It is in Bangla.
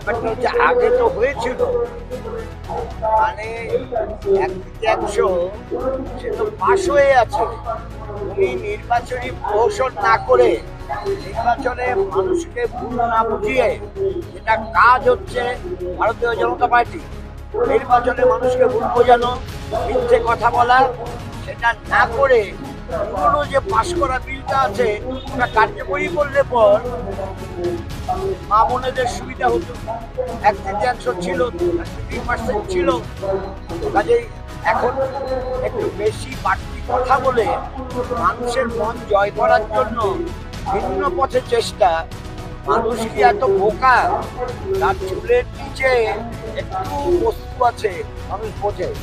ব্যাপারটা হচ্ছে আগে তো হয়েছিল, মানে এক তৃতীয়াংশ সে তো পাশ হয়ে আছে। উনি নির্বাচনী কৌশল না করে, নির্বাচনে মানুষকে ভুল না বুঝিয়ে, যেটা কাজ হচ্ছে ভারতীয় জনতা পার্টি, নির্বাচনে মানুষকে ভুল বোঝানো, মিথ্যে কথা বলা, সেটা না করে পুরনো যে পাশ করা বিলটা আছে ওটা কার্যকরী করলে পর মা বোনেদের সুবিধা হতো। এক তৃতীয়াংশ ছিল, 3% ছিল, কাজেই এখন একটু বেশি বাড়তি কথা বলে মানুষের মন জয় করার জন্য ভিন্ন পথে চেষ্টা। মানুষ কি এত বোকা? তার চুলের নিচে একটু বস্তু আছে, মানুষ বোঝে।